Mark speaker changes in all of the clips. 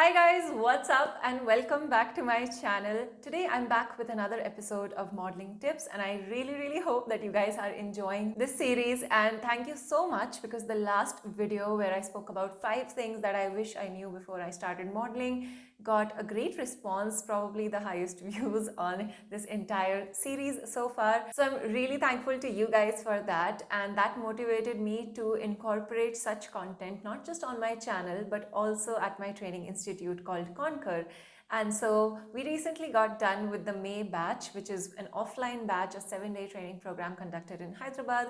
Speaker 1: Hi guys, what's up and welcome back to my channel. Today I'm back with another episode of modeling tips and I really hope that you guys are enjoying this series, and thank you so much because the last video where I spoke about 5 things that I wish I knew before I started modeling got a great response, probably the highest views on this entire series so far. So I'm really thankful to you guys for that, and that motivated me to incorporate such content not just on my channel but also at my training institute called Conquer. And so we recently got done with the May batch, which is an offline batch, a 7-day training program conducted in Hyderabad.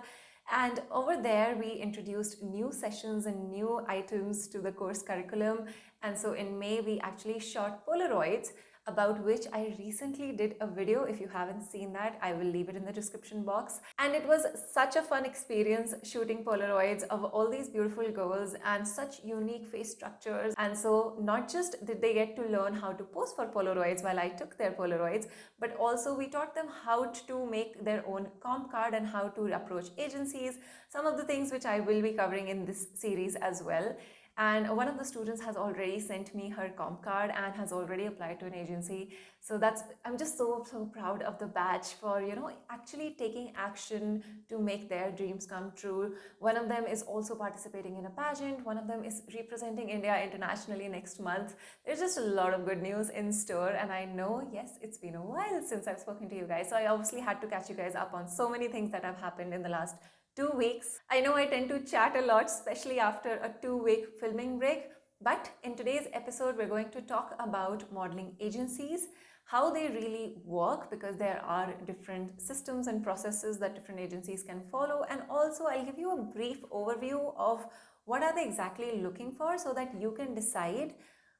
Speaker 1: And over there, we introduced new sessions and new items to the course curriculum. And so in May, we actually shot Polaroids, about which I recently did a video. If you haven't seen that, I will leave it in the description box. And it was such a fun experience shooting Polaroids of all these beautiful girls and such unique face structures. And so not just did they get to learn how to pose for Polaroids while I took their Polaroids, but also we taught them how to make their own comp card and how to approach agencies, some of the things which I will be covering in this series as well. And one of the students has already sent me her comp card and has already applied to an agency. So I'm just so proud of the batch for, actually taking action to make their dreams come true. One of them is also participating in a pageant. One of them is representing India internationally next month. There's just a lot of good news in store. And I know, yes, it's been a while since I've spoken to you guys. So I obviously had to catch you guys up on so many things that have happened in the last 2 weeks. I know I tend to chat a lot, especially after a 2-week filming break, but in today's episode, we're going to talk about modeling agencies, how they really work, because there are different systems and processes that different agencies can follow. And also I'll give you a brief overview of what are they exactly looking for so that you can decide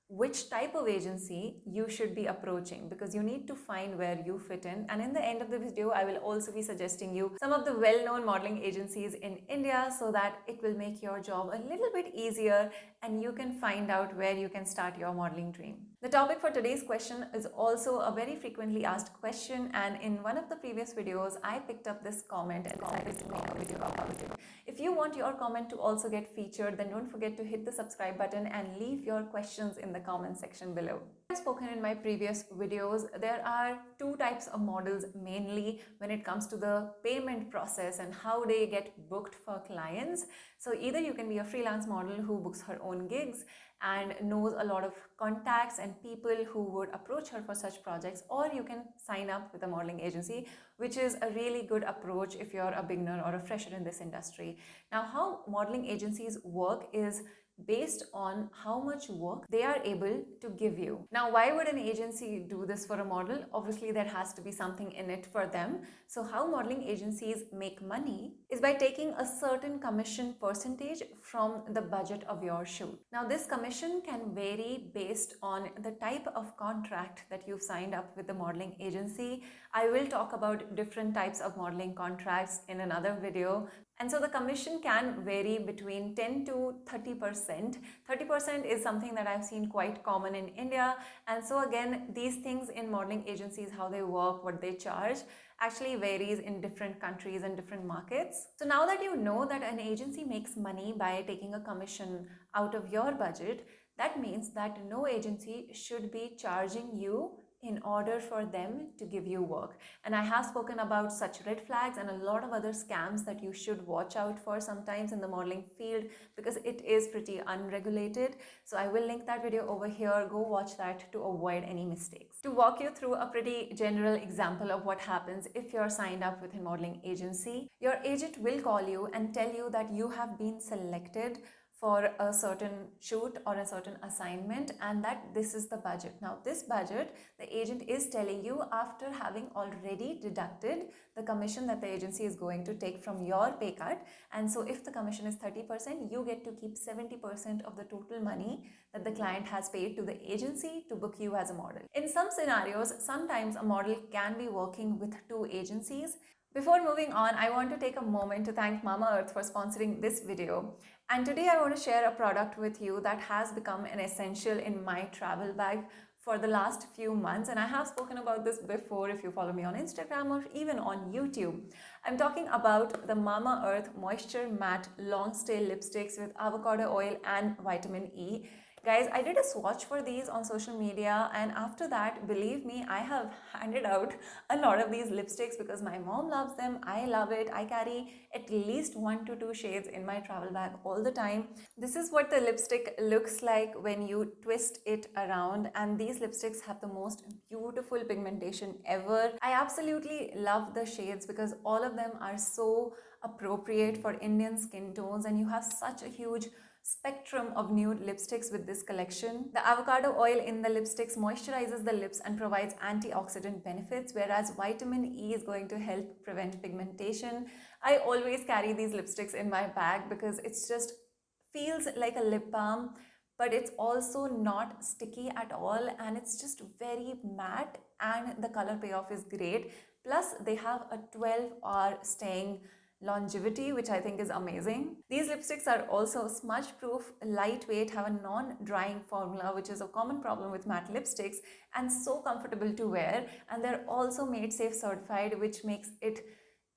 Speaker 1: which type of agency you should be approaching, because you need to find where you fit in. And in the end of the video, I will also be suggesting you some of the well-known modeling agencies in India so that it will make your job a little bit easier and you can find out where you can start your modeling dream. The topic for today's question is also a very frequently asked question, and in one of the previous videos, I picked up this comment and decided to make a video about it. If you want your comment to also get featured, then don't forget to hit the subscribe button and leave your questions in the comment section below. I've spoken in my previous videos, there are 2 types of models mainly when it comes to the payment process and how they get booked for clients. So either you can be a freelance model who books her own gigs and knows a lot of contacts and people who would approach her for such projects, or you can sign up with a modeling agency, which is a really good approach if you're a beginner or a fresher in this industry. Now, how modeling agencies work is based on how much work they are able to give you. Now, why would an agency do this for a model? Obviously, there has to be something in it for them. So how modeling agencies make money is by taking a certain commission percentage from the budget of your shoot. Now, this commission can vary based on the type of contract that you've signed up with the modeling agency. I will talk about different types of modeling contracts in another video. And so the commission can vary between 10 to 30%. 30% is something that I've seen quite common in India. And so again, these things in modeling agencies, how they work, what they charge, actually varies in different countries and different markets. So now that you know that an agency makes money by taking a commission out of your budget, that means that no agency should be charging you in order for them to give you work. And I have spoken about such red flags and a lot of other scams that you should watch out for sometimes in the modeling field, because it is pretty unregulated. So I will link that video over here. Go watch that to avoid any mistakes. To walk you through a pretty general example of what happens if you're signed up with a modeling agency, your agent will call you and tell you that you have been selected for a certain shoot or a certain assignment and that this is the budget. Now, this budget, the agent is telling you after having already deducted the commission that the agency is going to take from your pay cut. And so if the commission is 30%, you get to keep 70% of the total money that the client has paid to the agency to book you as a model. In some scenarios, sometimes a model can be working with 2 agencies. Before moving on, I want to take a moment to thank MamaEarth for sponsoring this video. And today I want to share a product with you that has become an essential in my travel bag for the last few months. And I have spoken about this before if you follow me on Instagram or even on YouTube. I'm talking about the MamaEarth Moisture Matte Long Stay Lipsticks with avocado oil and vitamin E. Guys, I did a swatch for these on social media, and after that, believe me, I have handed out a lot of these lipsticks because my mom loves them. I love it. I carry at least 1 to 2 shades in my travel bag all the time. This is what the lipstick looks like when you twist it around, and these lipsticks have the most beautiful pigmentation ever. I absolutely love the shades because all of them are so appropriate for Indian skin tones, and you have such a huge spectrum of nude lipsticks with this collection. The avocado oil in the lipsticks moisturizes the lips and provides antioxidant benefits, whereas vitamin E is going to help prevent pigmentation. I always carry these lipsticks in my bag because it's just feels like a lip balm, but it's also not sticky at all, and it's just very matte, and the color payoff is great. Plus they have a 12-hour staying longevity, which I think is amazing. These lipsticks are also smudge proof, lightweight, have a non-drying formula, which is a common problem with matte lipsticks, and so comfortable to wear. And they're also made safe certified, which makes it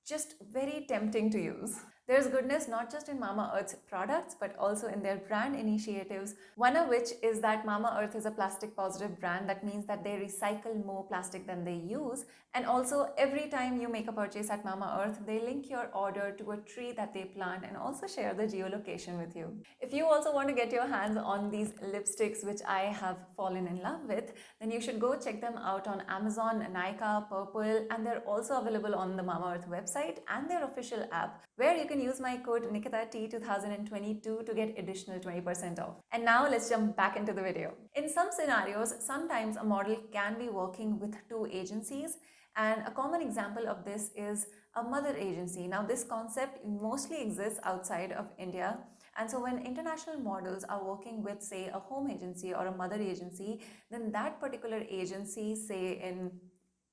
Speaker 1: just very tempting to use. There's goodness not just in MamaEarth's products, but also in their brand initiatives, one of which is that MamaEarth is a plastic positive brand. That means that they recycle more plastic than they use. And also, every time you make a purchase at MamaEarth, they link your order to a tree that they plant and also share the geolocation with you. If you also want to get your hands on these lipsticks, which I have fallen in love with, then you should go check them out on Amazon, Nykaa, Purple, and they're also available on the MamaEarth website and their official app, where you can use my code NikitaT2022 to get additional 20% off. And now let's jump back into the video. In some scenarios, sometimes a model can be working with 2 agencies, and a common example of this is a mother agency. Now, this concept mostly exists outside of India, and so when international models are working with, say, a home agency or a mother agency, then that particular agency, say in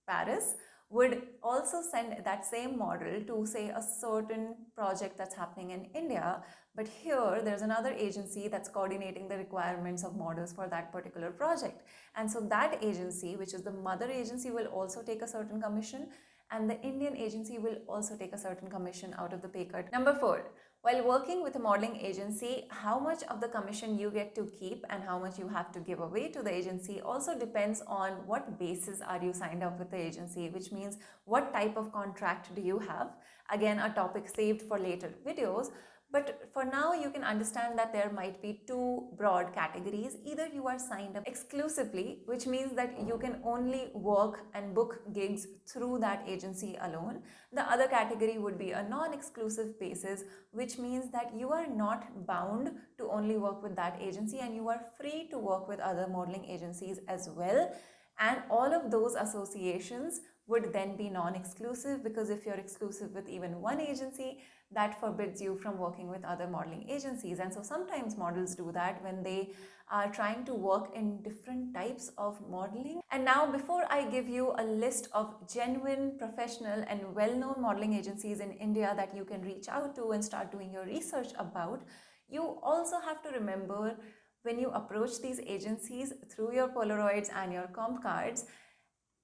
Speaker 1: Paris, would also send that same model to, say, a certain project that's happening in India. But here there's another agency that's coordinating the requirements of models for that particular project. And so that agency, which is the mother agency, will also take a certain commission, and the Indian agency will also take a certain commission out of the pay cut. Number 4, while working with a modeling agency, how much of the commission you get to keep and how much you have to give away to the agency also depends on what basis are you signed up with the agency, which means what type of contract do you have. Again, a topic saved for later videos. But for now, you can understand that there might be 2 broad categories. Either you are signed up exclusively, which means that you can only work and book gigs through that agency alone. The other category would be a non-exclusive basis, which means that you are not bound to only work with that agency, and you are free to work with other modeling agencies as well. And all of those associations would then be non-exclusive, because if you're exclusive with even one agency, that forbids you from working with other modeling agencies. And so sometimes models do that when they are trying to work in different types of modeling. And now, before I give you a list of genuine, professional and well-known modeling agencies in India that you can reach out to and start doing your research about, you also have to remember, when you approach these agencies through your Polaroids and your comp cards,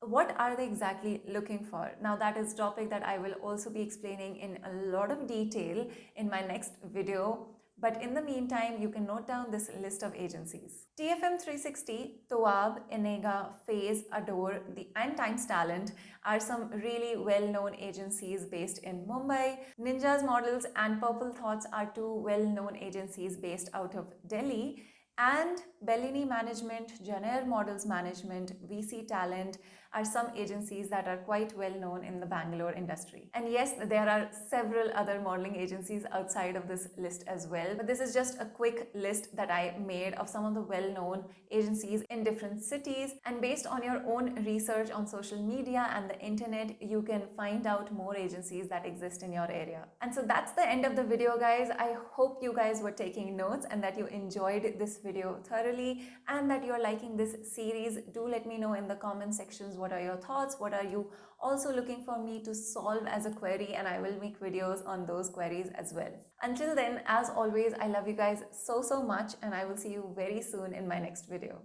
Speaker 1: what are they exactly looking for? Now, that is a topic that I will also be explaining in a lot of detail in my next video. But in the meantime, you can note down this list of agencies. TFM 360, Toab, Enega, Phase, Adore, and Times Talent are some really well-known agencies based in Mumbai. Ninja's Models and Purple Thoughts are 2 well-known agencies based out of Delhi. And Bellini Management, Janair Models Management, VC Talent are some agencies that are quite well known in the Bangalore industry. And yes, there are several other modeling agencies outside of this list as well, but this is just a quick list that I made of some of the well-known agencies in different cities. And based on your own research on social media and the internet, you can find out more agencies that exist in your area. And so that's the end of the video, guys. I hope you guys were taking notes and that you enjoyed this video thoroughly and that you're liking this series. Do let me know in the comment sections, what are your thoughts? What are you also looking for me to solve as a query? And I will make videos on those queries as well. Until then, as always, I love you guys so much, and I will see you very soon in my next video.